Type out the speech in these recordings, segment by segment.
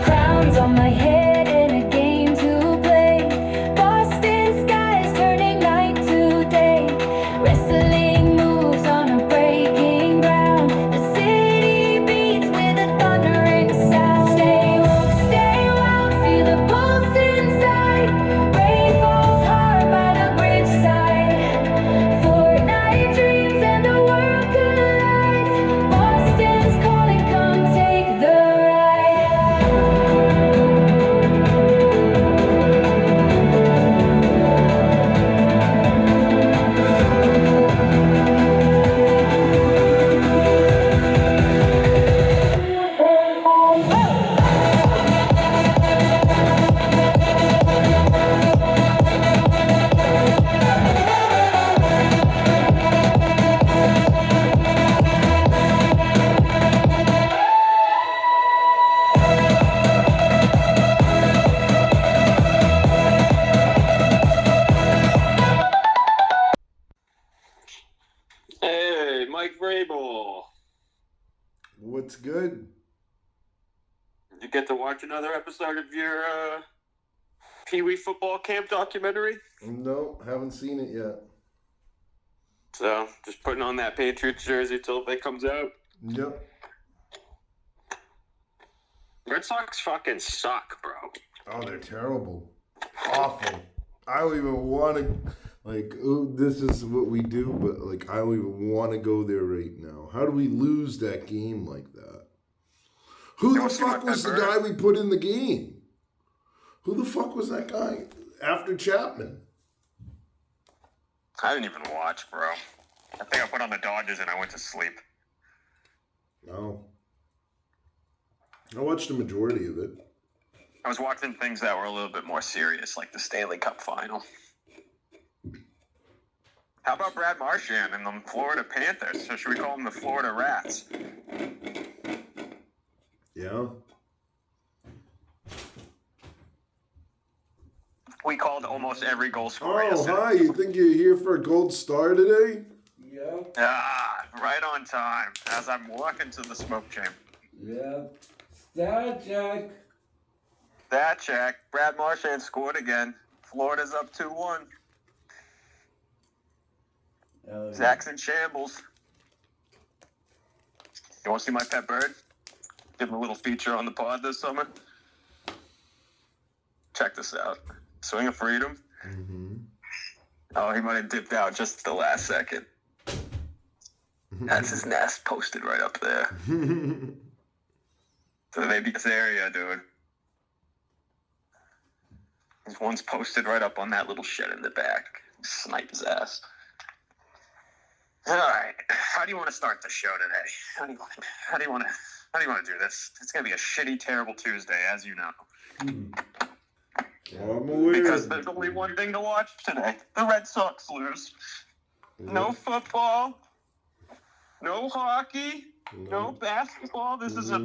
Crowns on my head and a game to play. Boston skies turning night to day. Wrestling moves on a breaking ground. The city beats with a thundering sound. Stay wild, feel the pulse inside. Rain falls hard by the bridge side. Fortnite dreams and the world collides. Boston's calling, come take the ride. Hey, Mike Vrabel. What's good? Did you get to watch another episode of your Pee Wee football camp documentary? No, haven't seen it yet. So, just putting on that Patriots jersey till it comes out. Yep. Red Sox fucking suck, bro. Oh, they're terrible. Awful. I don't even want to, this is what we do, but, I don't even want to go there right now. How do we lose that game like that? Who the fuck was the guy we put in the game? Who the fuck was that guy after Chapman? I didn't even watch, bro. I think I put on the Dodgers and I went to sleep. No. I watched the majority of it. I was watching things that were a little bit more serious, like the Stanley Cup final. How about Brad Marchand and the Florida Panthers? Or should we call them the Florida Rats? Yeah. We called almost every goal scorer Oh, yesterday. hi. You think you're here for a gold star today? Yeah, Ah, right on time, as I'm walking to the smoke chamber. yeah. Stat check. That check. Brad Marchand scored again. Florida's up 2-1. Zach's in shambles. You want to see my pet bird? Give him a little feature on the pod this summer. Check this out. Swing of Freedom. Mm-hmm. Oh, he might have dipped out just at the last second. That's his nest posted right up there. So maybe this area, dude. His one's posted right up on that little shed in the back. Snipe his ass. All right. How do you want to start the show today? How do you want to do this? It's gonna be a shitty, terrible Tuesday, as you know. Well, I'm aware. Because there's only one thing to watch today. The Red Sox lose. No football. No hockey. No basketball. This is a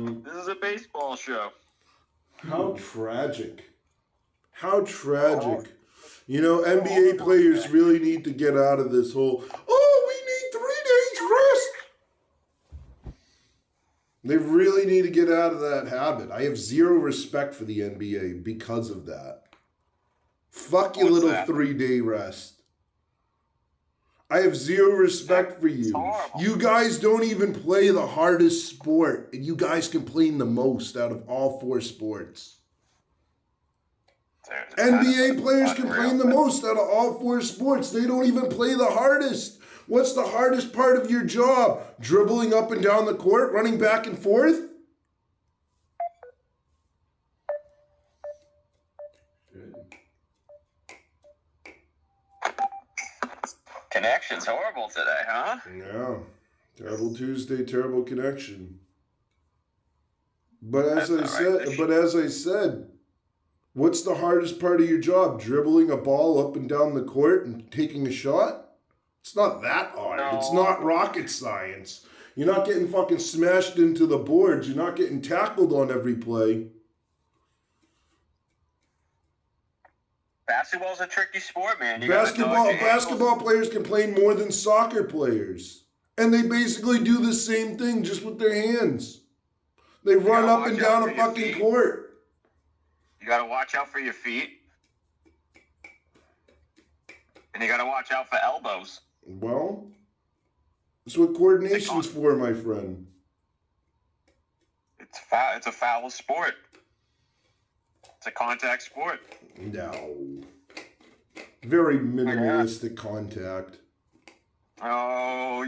baseball show. How tragic. How tragic. You know, NBA players really need to get out of this whole, we need 3 days rest. They really need to get out of that habit. I have zero respect for the NBA because of that. Fuck your little 3-day rest. I have zero respect for you. You guys don't even play the hardest sport, and you guys complain the most out of all 4 sports. NBA players complain the most out of all 4 sports. They don't even play the hardest. What's the hardest part of your job? Dribbling up and down the court, running back and forth? Connection's horrible today, huh? Yeah. Terrible Tuesday, terrible connection. But as I said, what's the hardest part of your job? Dribbling a ball up and down the court and taking a shot? It's not that hard. No. It's not rocket science. You're not getting fucking smashed into the boards. You're not getting tackled on every play. Basketball's a tricky sport, man. You gotta dodge your Basketball ankles. players can play more than soccer players. And they basically do the same thing just with their hands. They run gotta up and watch out down for a your fucking feet. court. You gotta watch out for your feet. And you gotta watch out for elbows. Well, that's what coordination's for, my friend. It's a foul sport. It's a contact sport. No. Very minimalistic contact. Oh,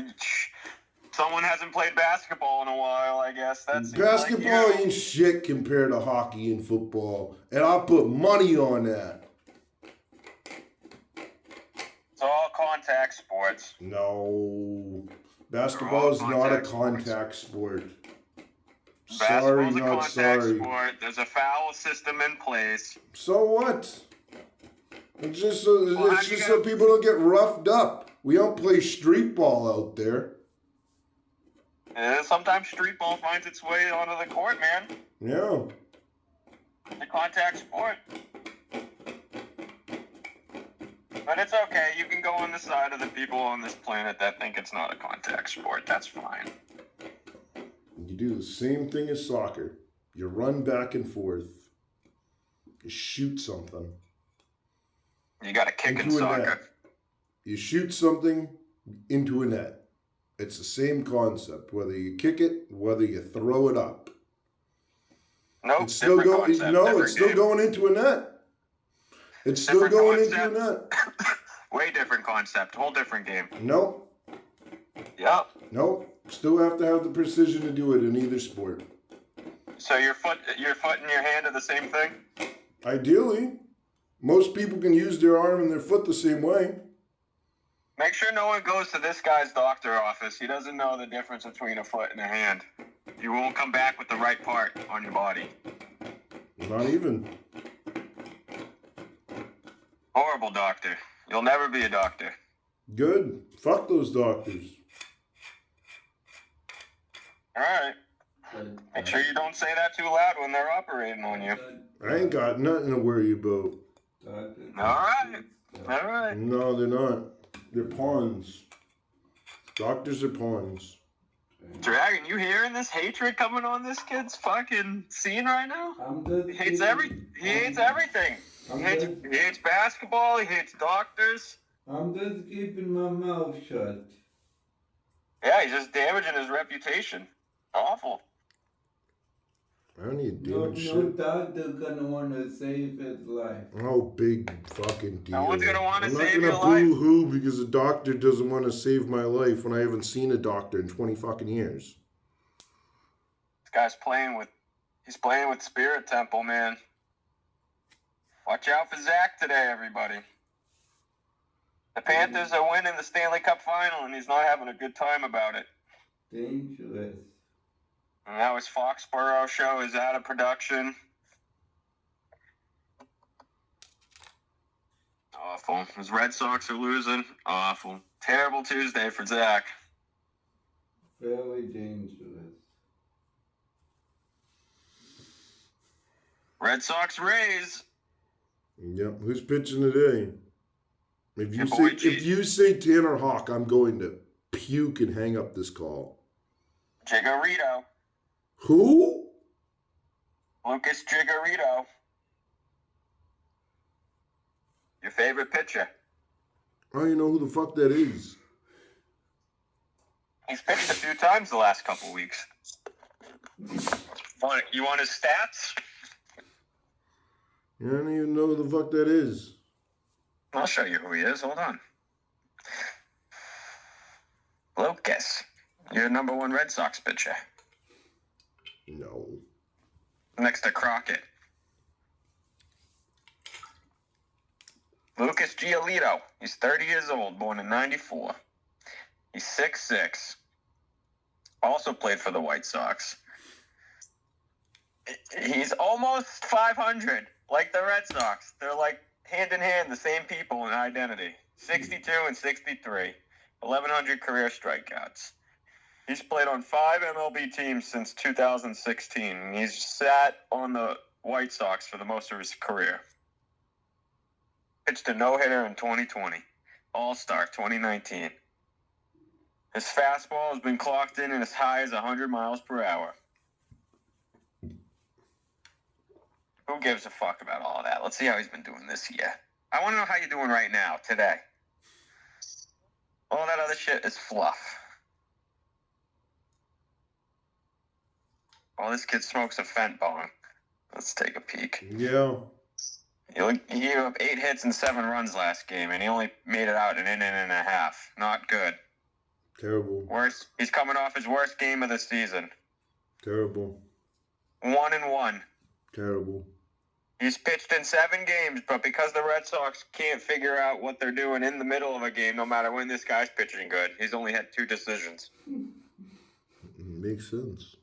someone hasn't played basketball in a while, I guess. That's Basketball ain't shit compared to hockey and football. And I'll put money on that. It's all contact sports. No. Basketball is not a contact sport. Sorry, Basketball's a not contact sorry. sport. There's a foul system in place. So what? It's just so, Well, it's just so people don't get roughed up. We don't play street ball out there. And sometimes street ball finds its way onto the court, man. Yeah. It's a contact sport. But it's okay. You can go on the side of the people on this planet that think it's not a contact sport. That's fine. You do the same thing as soccer. You run back and forth. You shoot something. You got to kick in Into a soccer. net. You shoot something into a net. It's the same concept. Whether you kick it, whether you throw it up. Nope, It's still different going. concept, No, different it's still game. going into a net. It's still Different going into a concept. net. Way different concept. Whole different game. No, Yep. no. Still have to have the precision to do it in either sport. So your foot and your hand are the same thing? Ideally, most people can use their arm and their foot the same way. Make sure no one goes to this guy's doctor office. He doesn't know the difference between a foot and a hand. You won't come back with the right part on your body. Not even. Horrible doctor. You'll never be a doctor. Good. Fuck those doctors. All right. Make sure you don't say that too loud when they're operating on you. I ain't got nothing to worry about. All right. All right. No, they're not. They're pawns. Doctors are pawns. Dragon, you hearing this hatred coming on this kid's fucking scene right now? He hates everything. He hates basketball. He hates doctors. I'm just keeping my mouth shut. Yeah, he's just damaging his reputation. Awful. I don't need No damn shit. doctor gonna wanna save his life. Oh, big fucking deal. No one's gonna wanna save I'm your not gonna life. boo-hoo because a doctor doesn't want to save my life when I haven't seen a doctor in 20 fucking years. This guy's he's playing with Spirit Temple, man. Watch out for Zach today, everybody. The Panthers are winning the Stanley Cup final, and he's not having a good time about it. Dangerous. And now his Foxborough show is out of production. Awful. His Red Sox are losing. Awful. Terrible Tuesday for Zach. Very dangerous. Red Sox Rays. Yep. Who's pitching today? If Your boy you say Tanner Hawk, I'm going to puke and hang up this call. Jiggarito. Who? Lucas Jiggarito. Your favorite pitcher. I don't even know who the fuck that is. He's pitched a few times the last couple weeks. You want his stats? I don't even know who the fuck that is. I'll show you who he is. Hold on. Lucas. You're number one Red Sox pitcher. No. Next to Crockett. Lucas Giolito. He's 30 years old, born in 94. He's 6'6". Also played for the White Sox. He's almost 500, like the Red Sox. They're like hand in hand, the same people in identity. 62 and 63. 1,100 career strikeouts. He's played on 5 MLB teams since 2016. He's sat on the White Sox for the most of his career. Pitched a no-hitter in 2020. All-Star 2019. His fastball has been clocked in as high as 100 miles per hour. Who gives a fuck about all that? Let's see how he's been doing this year. I want to know how you're doing right now, today. All that other shit is fluff. Oh, this kid smokes a Fent bong. Let's take a peek. Yeah. He gave up 8 hits and 7 runs last game, and he only made it out an inning and a half. Not good. Terrible. Worst. He's coming off his worst game of the season. Terrible. 1-1. Terrible. He's pitched in 7 games, but because the Red Sox can't figure out what they're doing in the middle of a game, no matter when this guy's pitching good, he's only had 2 decisions. Makes sense.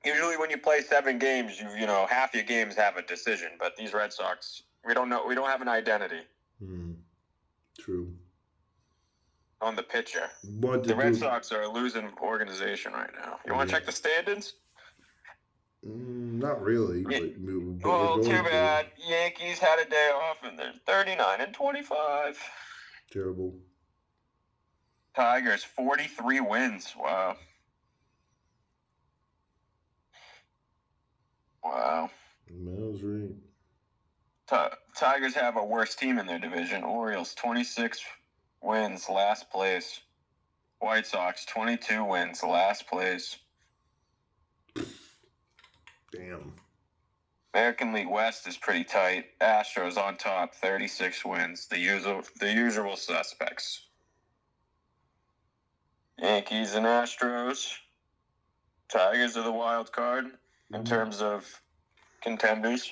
Usually when you play 7 games, you know, half your games have a decision, but these Red Sox, we don't have an identity True. on the pitcher. What The Red Sox are a losing organization right now. You want to check the standings? Not really. But Well, we're too going to. bad. Yankees had a day off, and they're 39-25. Terrible. Tigers 43 wins. Wow. Wow. That was right. Tigers have a worse team in their division. Orioles 26 wins, last place. White Sox 22 wins, last place. Damn. American League West is pretty tight. Astros on top, 36 wins. The usual suspects. Yankees and Astros. Tigers are the wild card in terms of contenders.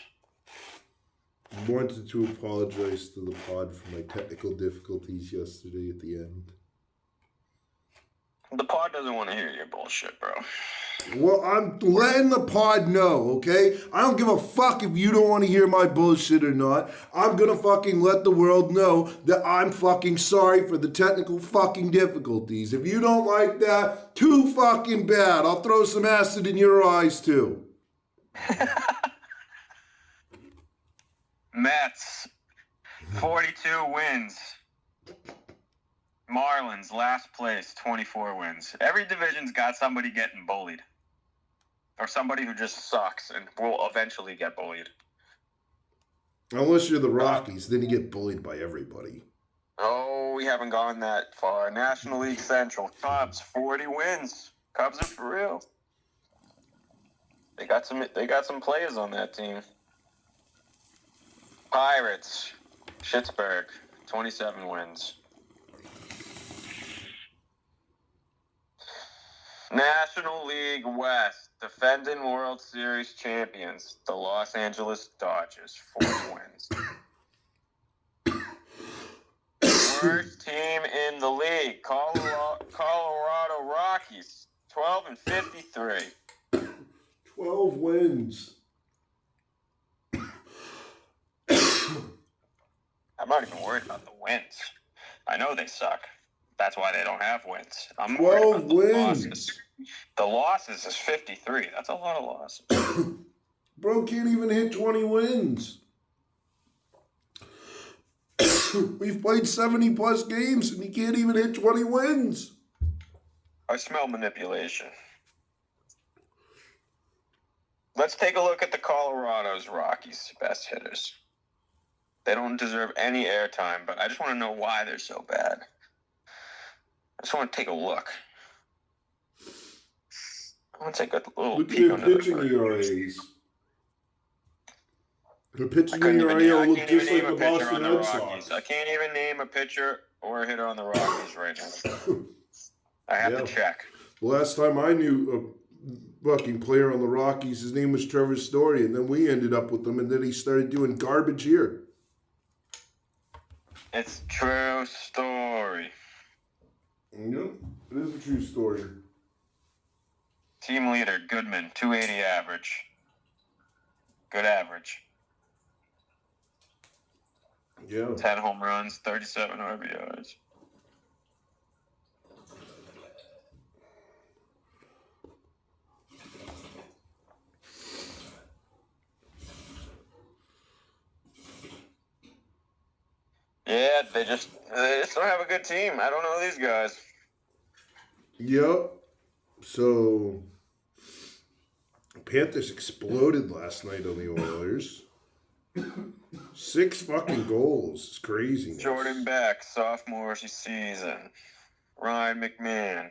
Wanted to apologize to the pod for my technical difficulties yesterday at the end. The pod doesn't want to hear your bullshit, bro. Well, I'm letting the pod know, okay? I don't give a fuck if you don't want to hear my bullshit or not. I'm gonna fucking let the world know that I'm fucking sorry for the technical fucking difficulties. If you don't like that, too fucking bad. I'll throw some acid in your eyes too. Mets, 42 wins. Marlins, last place, 24 wins. Every division's got somebody getting bullied. Or somebody who just sucks and will eventually get bullied. Unless you're the Rockies, then you get bullied by everybody. Oh, we haven't gone that far. National League Central, Cubs, 40 wins. Cubs are for real. They got some players on that team. Pirates, Pittsburgh, 27 wins. National League West, defending World Series champions, the Los Angeles Dodgers, 40 wins. Worst team in the league, Colorado Rockies, 12-53. 12 wins. I'm not even worried about the wins. I know they suck. That's why they don't have wins. I'm 12 worried about the wins. losses. The losses is 53. That's a lot of losses. Bro can't even hit 20 wins. We've played 70 plus games and he can't even hit 20 wins. I smell manipulation. Let's take a look at the Colorado's Rockies best hitters. They don't deserve any airtime, but I just want to know why they're so bad. I just want to take a look. I want to take a little Look at peek their under the pitching hood. ERAs. Their I pitching couldn't even name, ERA I look can't even just like name the a pitcher Boston on the Red Rockies. Sox. I can't even name a pitcher or a hitter on the Rockies right now. I have to check. The last time I knew a fucking player on the Rockies, his name was Trevor Story, and then we ended up with him, and then he started doing garbage here. It's true story. Yep, it is a true story. Team leader, Goodman, 280 average. Good average. Yeah. 10 home runs, 37 RBIs. Yeah, they just don't have a good team. I don't know these guys. Yep. So Panthers exploded last night on the Oilers. 6 fucking goals. It's crazy. Jordan Beck, sophomore season. Ryan McMahon.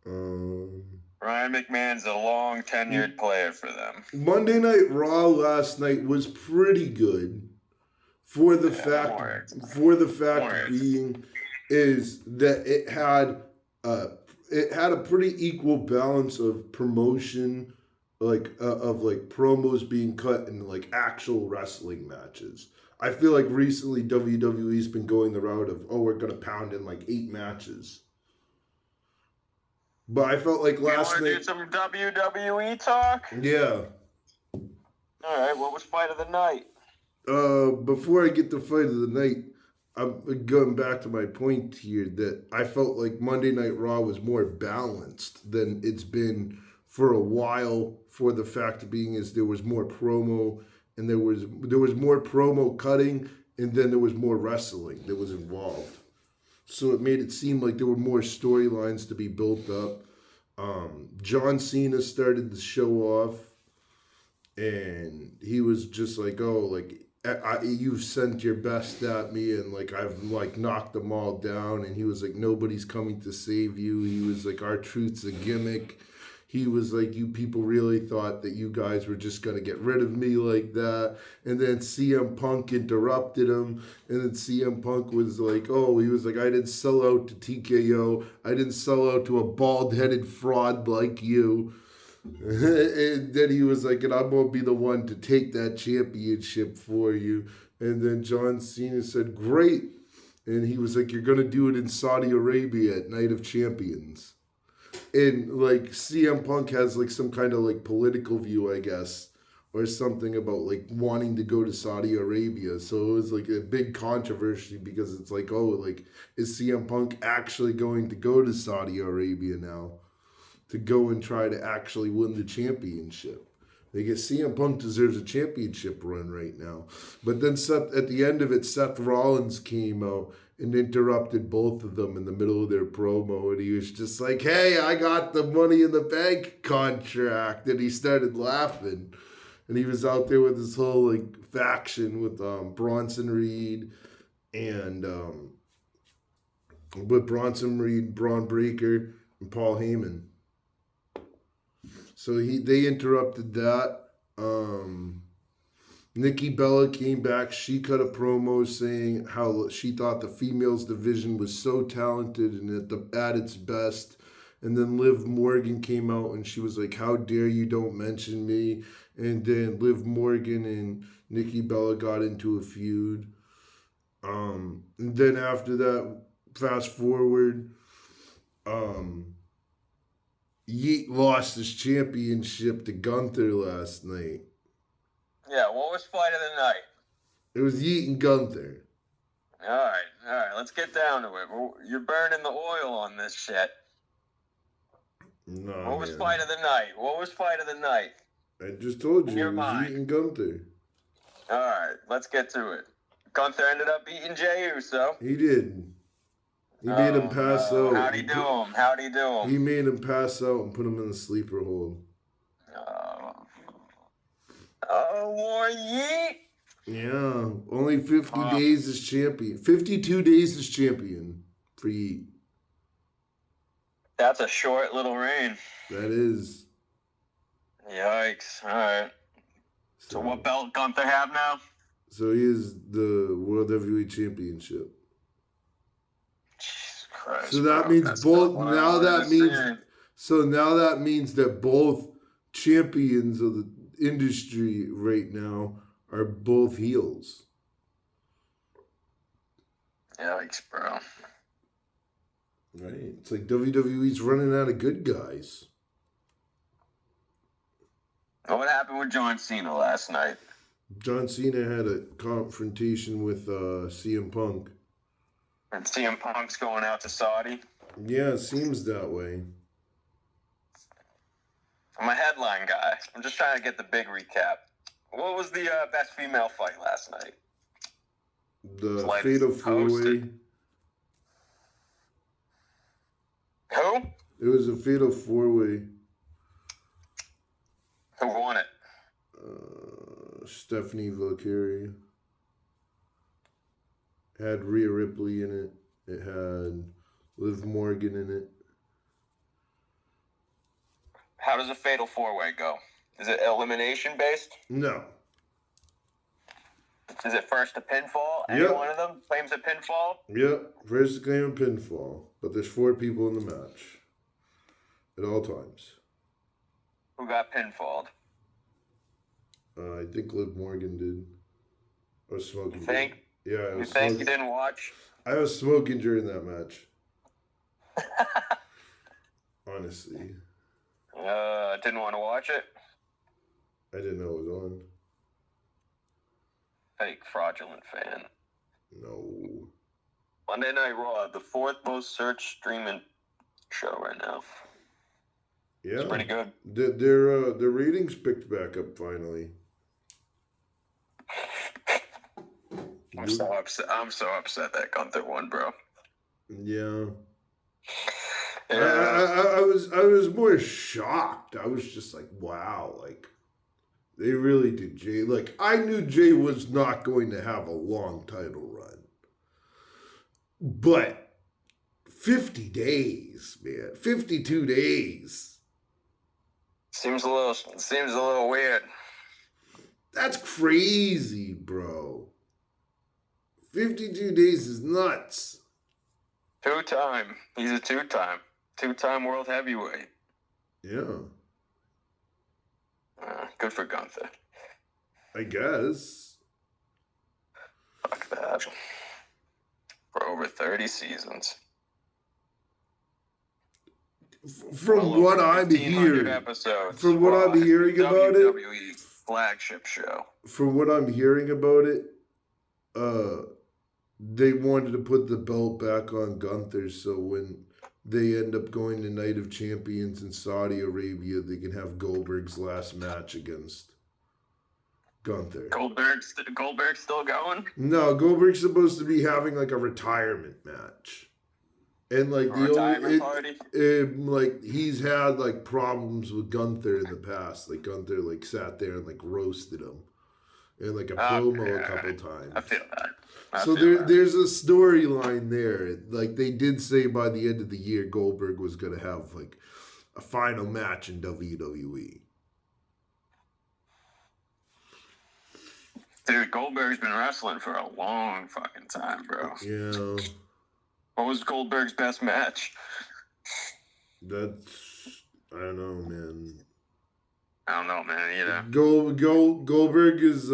Ryan McMahon's a long tenured player for them. Monday Night Raw last night was pretty good. For the fact being is that it had a pretty equal balance of promotion, of promos being cut and like actual wrestling matches. I feel like recently WWE's been going the route of, we're gonna pound in like 8 matches. But I felt like last night. Do some WWE talk? Yeah. All right. What was fight of the night? Before I get to fight of the night, I'm going back to my point here that I felt like Monday Night Raw was more balanced than it's been for a while. For the fact being is there was more promo and there was more promo cutting and then there was more wrestling that was involved. So it made it seem like there were more storylines to be built up. John Cena started the show off, and he was just like, you've sent your best at me, and like I've like knocked them all down. And he was like, nobody's coming to save you. He was like, our truth's a gimmick. He was like, you people really thought that you guys were just going to get rid of me like that. And then CM Punk interrupted him. And then CM Punk was like, he was like, I didn't sell out to TKO. I didn't sell out to a bald-headed fraud like you. And then he was like, and I'm going to be the one to take that championship for you. And then John Cena said, great. And he was like, you're going to do it in Saudi Arabia at Night of Champions. And like CM Punk has like some kind of like political view, I guess, or something about like wanting to go to Saudi Arabia. So it was like a big controversy because it's like, is CM Punk actually going to go to Saudi Arabia now to go and try to actually win the championship? Like, CM Punk deserves a championship run right now. But then at the end of it, Seth Rollins came out and interrupted both of them in the middle of their promo. And he was just like, hey, I got the Money in the Bank contract. And he started laughing. And he was out there with his whole like faction with Bronson Reed and Braun Breaker, and Paul Heyman. So they interrupted that. Nikki Bella came back. She cut a promo saying how she thought the females division was so talented and at its best. And then Liv Morgan came out and she was like, how dare you don't mention me. And then Liv Morgan and Nikki Bella got into a feud. And then after that, fast forward, Yeet lost his championship to Gunther last night. Yeah, what was fight of the night? It was Yeet and Gunther. All right, let's get down to it. You're burning the oil on this shit. No, what was fight of the night? I just told you, it was mind. Yeet and Gunther. All right, let's get to it. Gunther ended up beating Jey Uso. He did. He made him pass out. How'd he do him? He made him pass out and put him in the sleeper hold. War Yeet. Yeah, only 50 days as champion. 52 days as champion for Yeet. That's a short little reign. That is. Yikes. All right. So what belt Gunther have now? So he is the World Heavyweight Championship. Jesus Christ. So that means both. Now that means that both champions of the industry right now are both heels. Yikes, bro. Right. It's like WWE's running out of good guys. What happened with John Cena last night? John Cena had a confrontation with CM Punk. And CM Punk's going out to Saudi? Yeah, it seems that way. I'm a headline guy. I'm just trying to get the big recap. What was the best female fight last night? The Like Fatal 4-Way. Who? It was a Fatal 4-Way. Who won it? Stephanie Valkyrie. Had Rhea Ripley in it. It had Liv Morgan in it. How does a fatal 4-way go? Is it elimination based? No. Is it first to pinfall? Any Yep. one of them claims a pinfall? Yep. First to claim a pinfall. But there's 4 people in the match. At all times. Who got pinfalled? I think Liv Morgan did. Or Smoking. You think? Did. Yeah, I You was think you smoking. didn't watch? I was smoking during that match. Honestly. Didn't want to watch it? I didn't know it was on. Fake fraudulent fan. No. Monday Night Raw, the 4th most searched streaming show right now. Yeah. It's pretty good. Their ratings picked back up finally. I'm so upset that Gunther won, bro. Yeah. Yeah. I was more shocked. I was just like, wow, like they really did Jay. Like I knew Jay was not going to have a long title run. But 50 days, man. 52 days. Seems a little weird. That's crazy, bro. 52 days is nuts. 2-time. He's a 2-time. 2-time world heavyweight. Yeah, Good for Gunther. I guess. Fuck that. For over 30 seasons. From Well what over I'm 1,500 hearing, episode. from what I'm hearing about it, WWE flagship show. from what I'm hearing about it, they wanted to put the belt back on Gunther, so when they end up going to Night of Champions in Saudi Arabia, they can have Goldberg's last match against Gunther. Goldberg's still going? No, Goldberg's supposed to be having like a retirement match. And like A retirement party? Like he's had like problems with Gunther in the past. Like Gunther like sat there and like roasted him in like a promo a couple times. I feel that. So there's a storyline there. Like they did say by the end of the year, Goldberg was gonna have like a final match in WWE. Dude, Goldberg's been wrestling for a long fucking time, bro. Yeah, What was Goldberg's best match? that's I don't know, man. I don't know, man, either. Goldberg is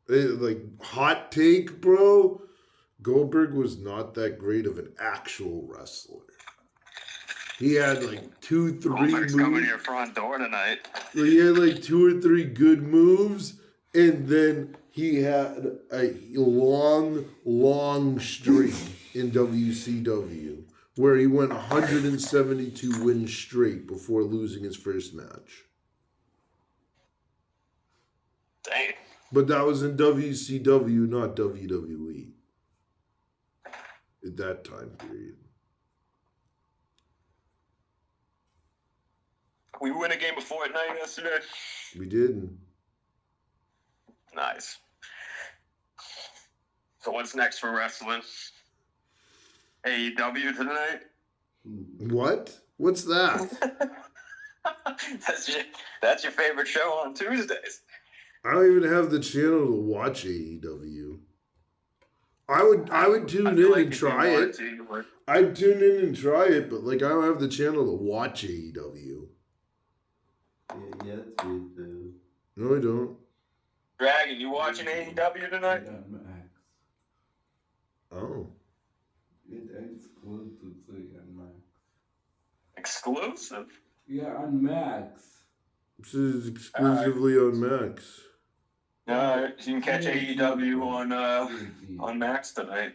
like hot take, bro. Goldberg was not that great of an actual wrestler. He had like 2-3 Goldberg's coming to moves. your front door tonight. He had like 2 or 3 good moves, and then he had a long streak in WCW where he went 172 wins straight before losing his first match. Dang. But that was in WCW, not WWE. At that time period. We win a game of Fortnite yesterday. We didn't. Nice. So what's next for wrestling? AEW tonight? What? What's that? That's your favorite show on Tuesdays. I don't even have the channel to watch AEW. I would tune in and try it. I'd tune in and try it, but like I don't have the channel to watch AEW. Yes, we do. No, I don't. Dragon, you watching AEW tonight? On Max. Oh. It's exclusive on Max. Exclusive? Yeah, on Max. This is exclusively on Max. You can catch AEW on Max tonight.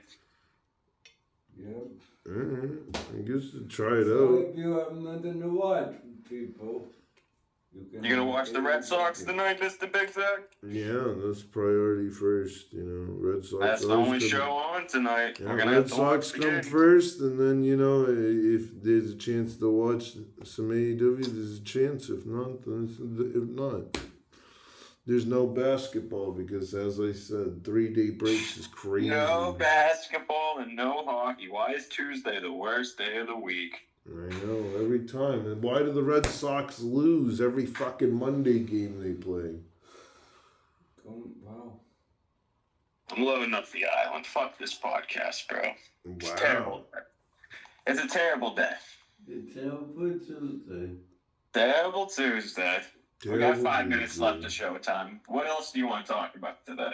Yep. Alright. I guess to try it So out. if you have nothing to watch, people. can You gonna have watch the Red Sox 80 tonight, Mr. Big Zach? Yeah, that's priority first. Red Sox. That's the always only come- show on tonight. Yeah, We're gonna Red have to watch Sox the come game. first, and then if there's a chance to watch some AEW, there's a chance. If not, if not, there's no basketball because, as I said, 3-day breaks is crazy. No basketball and no hockey. Why is Tuesday the worst day of the week? I know every time. And why do the Red Sox lose every fucking Monday game they play? Wow. I'm loading up the island. Fuck this podcast, bro. It's Wow. terrible. It's a terrible day. It's Terrible Tuesday. Terrible Tuesday. We got Terrible 5 minutes Tuesday. left to showtime. What else do you want to talk about today?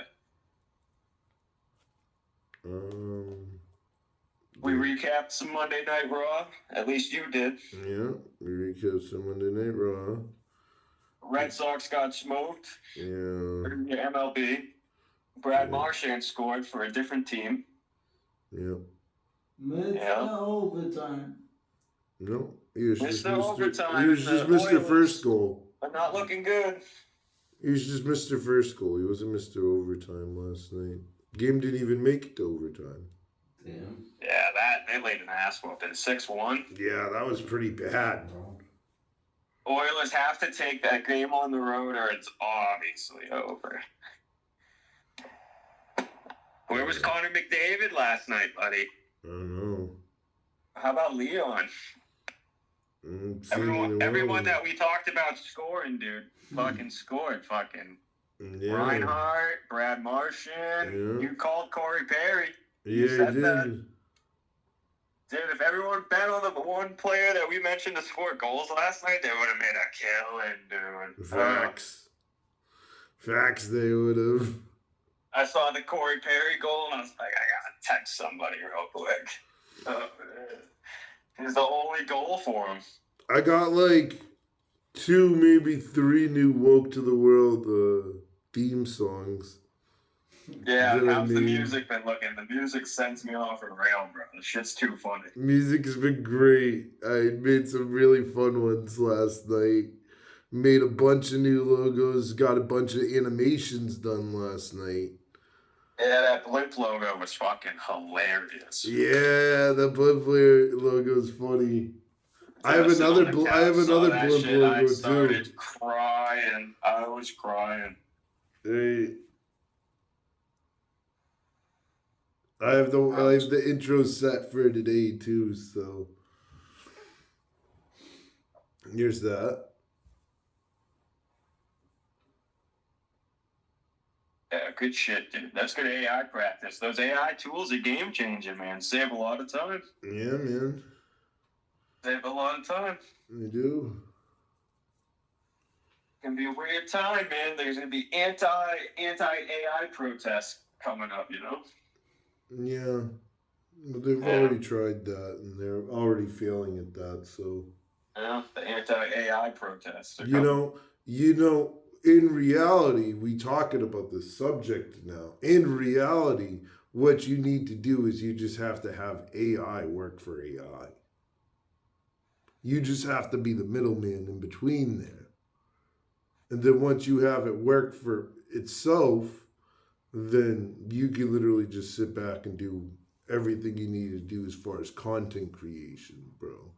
We recapped some Monday Night Raw. At least you did. Yeah, we recapped some Monday Night Raw. Red Sox got smoked Yeah. in the MLB. Brad Yeah. Marchand scored for a different team. Yeah. Mr. Yeah. Overtime. No, he was just Mr. Mr. Overtime He was and just the Mr. Oilers. First Goal. But not looking good. He was just Mr. First Goal. He wasn't Mr. Overtime last night. Game didn't even make it to overtime. Damn. Yeah, they laid an ass whooping. 6-1. Yeah, that was pretty bad. Oilers have to take that game on the road or it's obviously over. Where was Connor McDavid last night, buddy? I don't know. How about Leon? Everyone that we talked about scoring, dude, fucking scored. Fucking Yeah. Reinhardt, Brad Marchand. Yeah. You called Corey Perry. Yeah, said he that. did. Dude, if everyone bet on the one player that we mentioned to score goals last night, they would have made a killing, dude. Facts. Facts they would have. I saw the Corey Perry goal, and I was like, I gotta text somebody real quick. He's the only goal for him. I got like 2, maybe 3 new Woke to the World theme songs. Yeah, You know what I how's the mean? music been looking? The music sends me off a rail, bro. The shit's too funny. Music has been great. I made some really fun ones last night. Made a bunch of new logos. Got a bunch of animations done last night. Yeah, that blimp logo was fucking hilarious. Yeah, the blimp logo's funny. I have Just on another. the I have couch, saw another that blimp shit, I logo too. started crying. I was crying. Hey. I have the intro set for today too, so here's that. Yeah, good shit, dude. That's good AI practice. Those AI tools are game changing, man. Save a lot of time. Yeah, man, Save a lot of time. I do. Gonna be a weird time, man. There's gonna be anti AI protests coming up, you know? Yeah, but they've Yeah. already tried that, and they're already failing at that. So Yeah, the anti AI protests. Are you know, in reality, we talking about this subject now. In reality, what you need to do is you just have to have AI work for AI. You just have to be the middleman in between there. And then once you have it work for itself, then you can literally just sit back and do everything you need to do as far as content creation, bro.